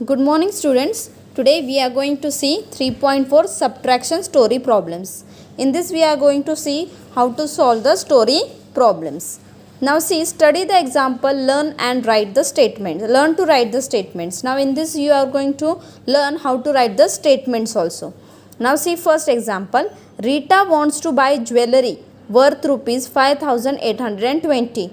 Good morning, students. Today we are going to see 3.4 subtraction story problems. In this we are going to see how to solve the story problems. Now see, study the example, learn and write the statements. Learn to write the statements. Now in this you are going to learn how to write the statements also. Now see, first example. Rita wants to buy jewelry worth rupees 5820.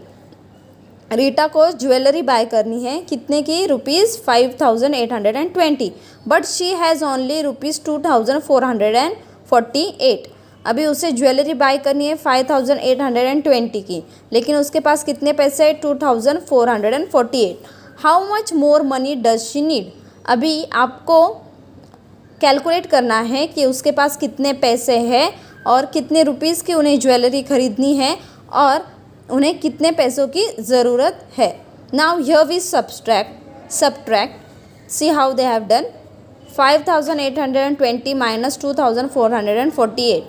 Rita को jewellery bye करनी है, कितने की? Rupees 5820, but she has only rupees 2448. अभी उसे jewellery bye करनी है 5820 की, लेकिन उसके पास कितने पैसे? 2448. How much more money does she need? अभी आपको कैलकुलेट करना है कि उसके पास कितने पैसे हैं और कितने रुपीज़ की उन्हें ज्वेलरी खरीदनी है और उन्हें कितने पैसों की ज़रूरत है. Now here we subtract. See how they have done. 5820 minus 2448,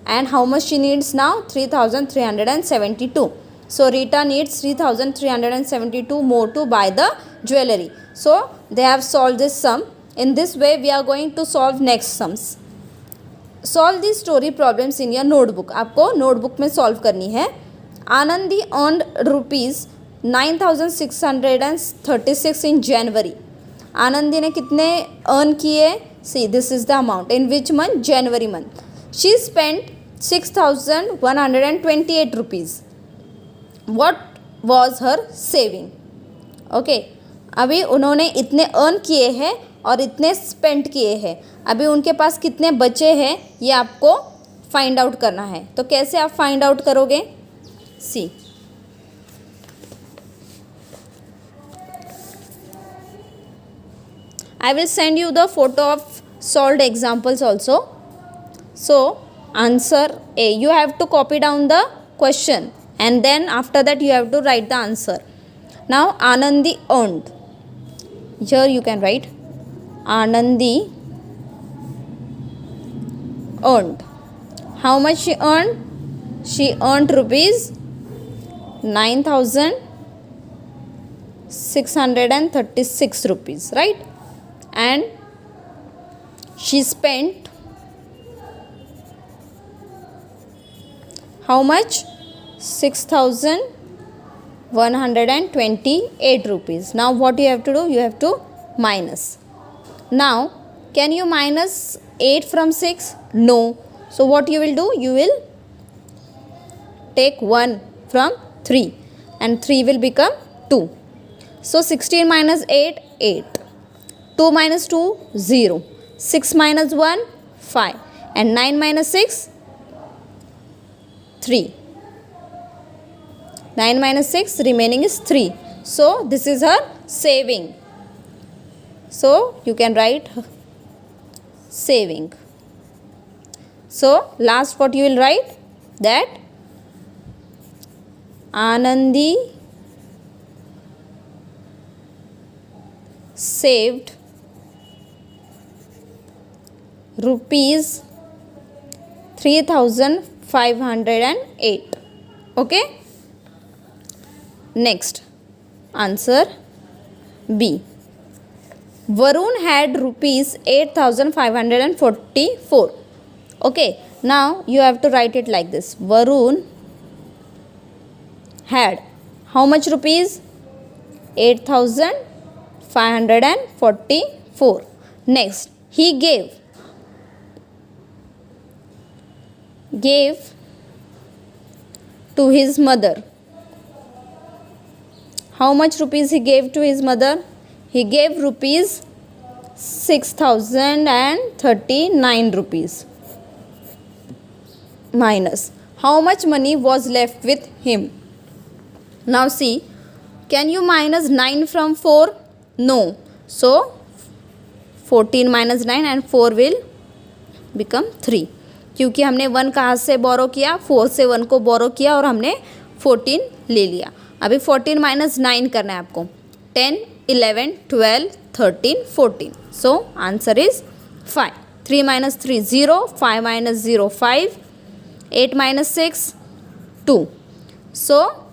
and how much she needs now? 3372. So Rita needs 3372 more to buy the jewelry. So they have solved this sum. In this way we are going to solve next sums. Solve these story problems in your notebook. आपको notebook में solve करनी है. Anandi earned rupees 9636 in January. Anandi ने कितने earn किए? See, this is the amount. In which month? January month. She spent 6128 rupees. What was her saving? Okay. अभी उन्होंने इतने earn किए हैं और इतने spend किए हैं. अभी उनके पास कितने बचे हैं ये आपको find out करना है. तो कैसे आप find out करोगे? See, I will send you the photo of solved examples also. So answer A, you have to copy down the question and then after that you have to write the answer. Now Anandi earned, here you can write Anandi earned. How much she earned? She earned rupees 9636 rupees, right? And she spent how much? 6128 rupees. Now what you have to do? You have to minus. Now can you minus 8 from 6? No. So what you will do? You will take 1 from 3 and 3 will become 2. So 16 minus 8, 8. 2 minus 2, 0. 6 minus 1, 5. And 9 minus 6, 3. 9 minus 6, remaining is 3. So this is her saving. So you can write saving. So last what you will write? That Anandi saved rupees 3508. Okay. Next answer B. Varun had rupees 8544. Okay. Now you have to write it like this. Varun had how much rupees? 8544. Next, he gave to his mother. How much rupees he gave to his mother? He gave rupees 6039 rupees. Minus how much money was left with him? Now see, can you minus 9 from 4? No. So 14 minus 9 and 4 will become 3. क्योंकि हमने 1 कहाँ से बोरो किया? 4 से 1 को बोरो किया और हमने 14 ले लिया. अभी 14 minus 9 करना है आपको. 10, 11, 12, 13, 14. So answer is 5. 3 minus 3, 0. 5 minus 0, 5. 8 minus 6, 2. So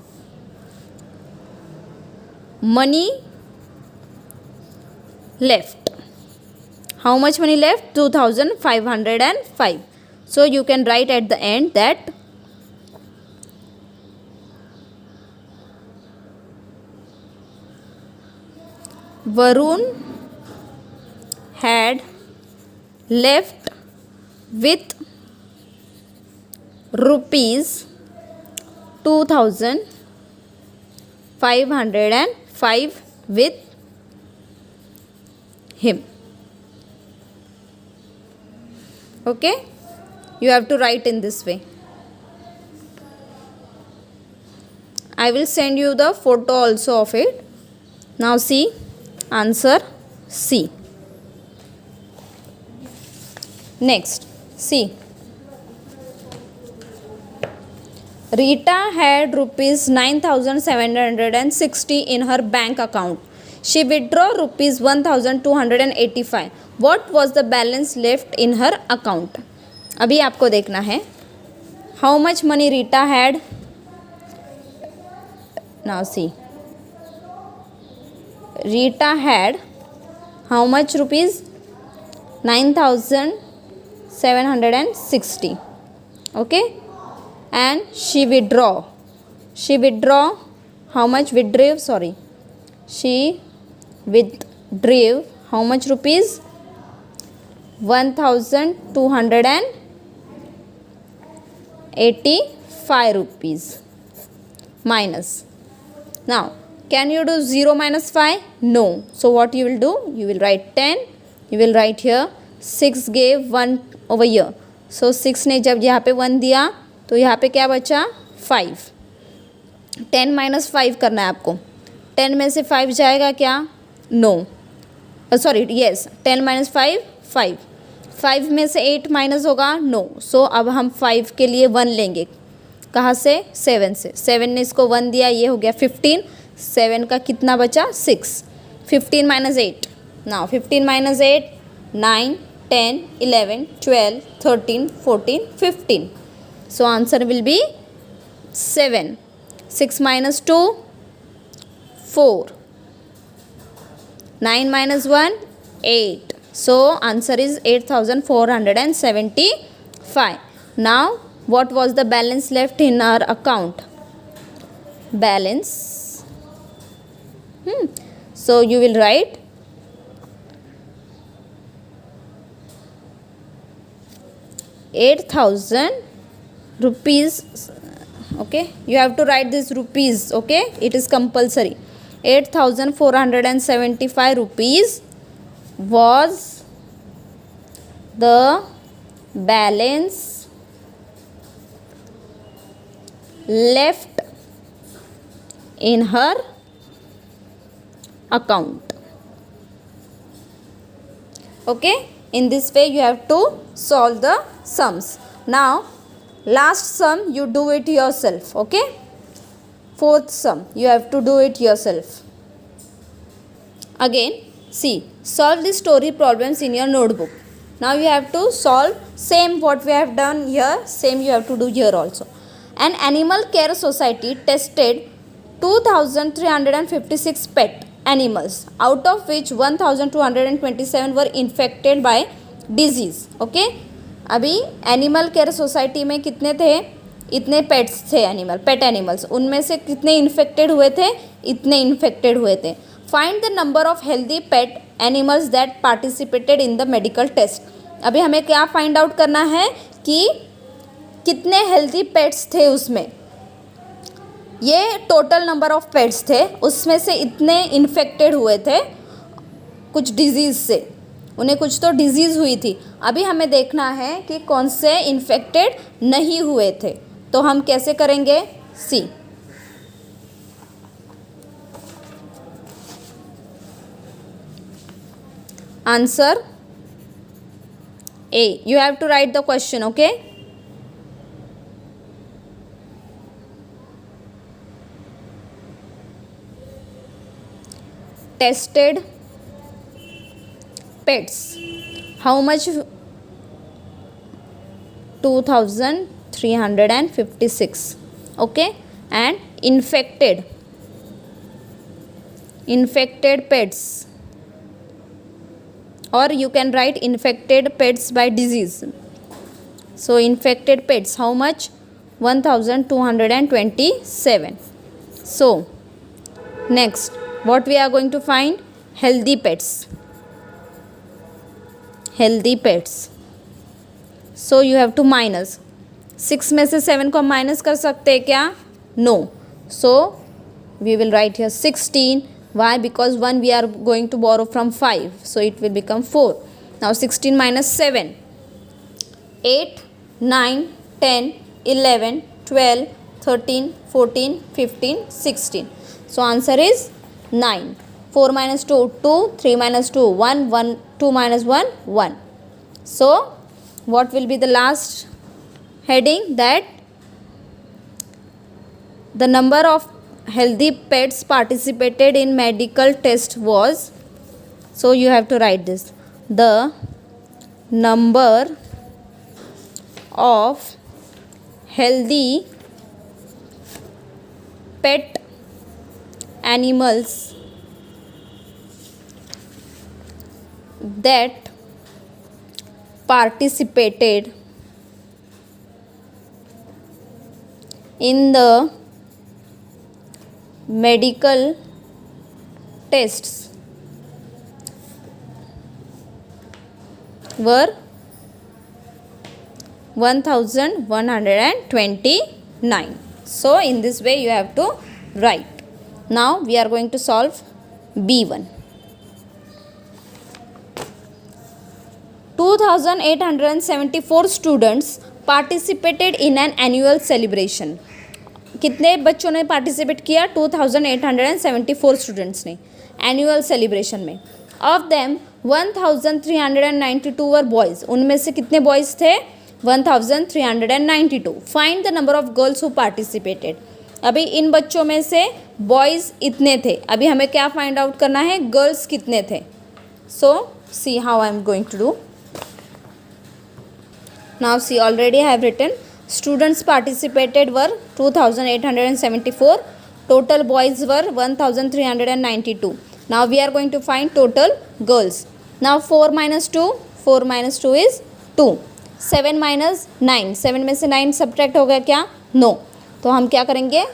money left. How much money left? 2505. So you can write at the end that Varun had left with rupees 2505 with him. Okay, you have to write in this way. I will send you the photo also of it. Now see, answer C. Next, see. Rita had rupees 9760 in her bank account. She withdrew rupees 1285. What was the balance left in her account? अभी आपको देखना है. How much money Rita had? Now see. Rita had how much rupees? 9760. Okay, and she withdraw how much? She withdrew how much rupees? 1285 rupees. Minus. Now can you do 0 minus 5? No. So what you will do? You will write 10. You will write here 6 gave 1 over here. So 6 ने जब यहाँ पे 1 दिया तो यहाँ पे क्या बचा? 5. 10 माइनस 5 करना है आपको. 10 में से 5 जाएगा क्या? No, sorry, yes. 10 माइनस 5 5. 5 में से 8 माइनस होगा? नो. सो अब हम 5 के लिए 1 लेंगे. कहाँ से? 7 से. 7 ने इसको 1 दिया, ये हो गया 15. 7 का कितना बचा? 6. 15 minus 8. Now 15 minus 8, 9, 10, 11, 12, 13, 14, 15. So answer will be 7. 6 minus 2, 4. 9 minus 1, 8. So answer is 8475. Now what was the balance left in our account? Balance. So you will write ₹8,000. Okay, you have to write this rupees. Okay, it is compulsory. 8,475 rupees was the balance left in her account. Okay, in this way you have to solve the sums. Now last sum you do it yourself. Okay, fourth sum you have to do it yourself. Again, see, solve the story problems in your notebook. Now you have to solve same what we have done here, same you have to do here also. An animal care society tested 2356 pet animals, out of which 1227 were infected by disease. Okay, अभी animal care society में कितने थे? इतने pets थे, pet animals. उनमें से कितने infected हुए थे? इतने इन्फेक्टेड हुए थे. Find the number of healthy pet animals that participated in the medical test. अभी हमें क्या फाइंड आउट करना है कि कितने हेल्दी पेट्स थे उसमें. ये टोटल नंबर ऑफ पेट्स थे, उसमें से इतने इन्फेक्टेड हुए थे कुछ डिजीज़ से, उन्हें कुछ तो डिजीज़ हुई थी. अभी हमें देखना है कि कौन से इन्फेक्टेड नहीं हुए थे. तो हम कैसे करेंगे? C, answer A. You have to write the question. Okay, tested pets, how much? 2356. Okay, and infected pets or you can write infected pets by disease. So infected pets, how much? 1227. So next, what we are going to find? Healthy pets. Healthy pets. So you have to minus. 6 में से 7 को minus कर सकते हैं क्या? No. So we will write here 16. Why? Because 1 we are going to borrow from 5. So it will become 4. Now 16 minus 7. 8, 9, 10, 11, 12, 13, 14, 15, 16. So answer is 9. 4 minus 2, 2. 3 minus 2, 1. 1, 2 minus 1, 1. So what will be the last heading? That the number of healthy pets participated in medical test was, so you have to write this, the number of healthy pet animals that participated in the medical tests were 1129. So in this way you have to write. Now we are going to solve B1. 2874 students participated in an annual celebration. कितने बच्चों ने participate किया? 2874 students ने annual celebration में. Of them 1392 were boys. उनमें से कितने boys थे? 1392. Find the number of girls who participated. अभी इन बच्चों में से बॉयज़ इतने थे, अभी हमें क्या फाइंड आउट करना है? गर्ल्स कितने थे. So see how I am going to do. Now see, already I have written students participated were 2874. Total boys were 1392. Now we are going to find total girls. Now 4 minus 2. 4 minus 2 is 2. 7 minus 9. 7 में से 9 subtract हो गया क्या? No. तो हम क्या करेंगे?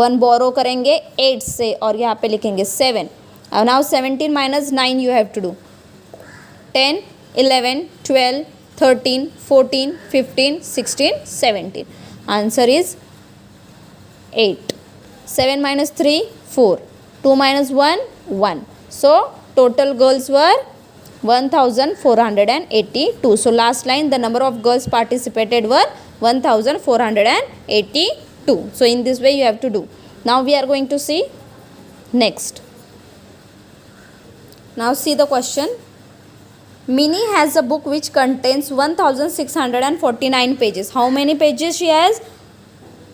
1 बोरो करेंगे 8 से और यहाँ पे लिखेंगे 7. अब now 17 minus 9 you have to do. 10, 11, 12, 13, 14, 15, 16, 17. Answer is 8. 7 minus 3, 4. 2 minus 1, 1. So total girls were 1482. So last line, the number of girls participated were 1482. So in this way you have to do. Now we are going to see next. Now see the question. Minnie has a book which contains 1649 pages. How many pages she has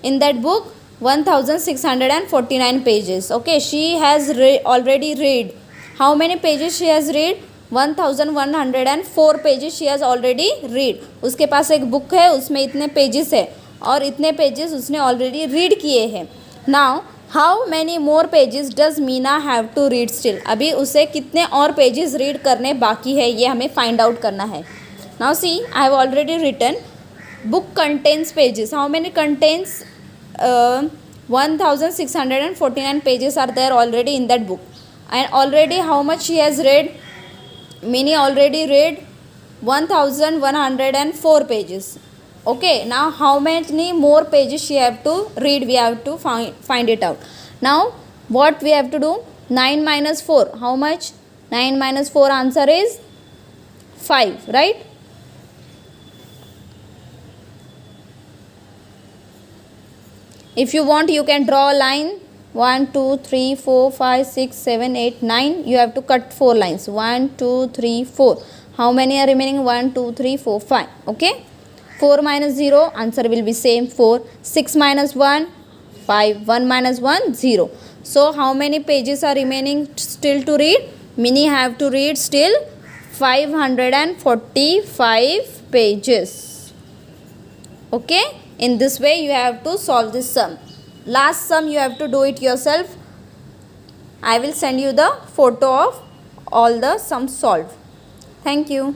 in that book? 1649 pages. Okay, she has already read. How many pages she has read? 1104 pages she has already read. उसके पास एक book है, उसमें इतने pages है और इतने pages उसने already read किए हैं. Now how many more pages does Meena have to read still. अभी उसे कितने और पेजेस रीड करने बाकी है, ये हमें फाइंड आउट करना है. Now see, I have already written book contents pages. How many contents? 1649 pages are there already in that book. And already how much she has read? Minnie already read 1104 pages. Okay, now how many more pages she have to read? We have to find it out. Now what we have to do? 9 minus 4. How much? 9 minus 4, answer is 5, right? If you want, you can draw a line. 1, 2, 3, 4, 5, 6, 7, 8, 9. You have to cut 4 lines. 1, 2, 3, 4. How many are remaining? 1, 2, 3, 4, 5. Okay. 4 minus 0, answer will be same 4. 6 minus 1, 5. 1 minus 1, 0. So how many pages are remaining still to read? Minnie have to read still 545 pages. Okay. In this way you have to solve this sum. Last sum you have to do it yourself. I will send you the photo of all the sums solved. Thank you.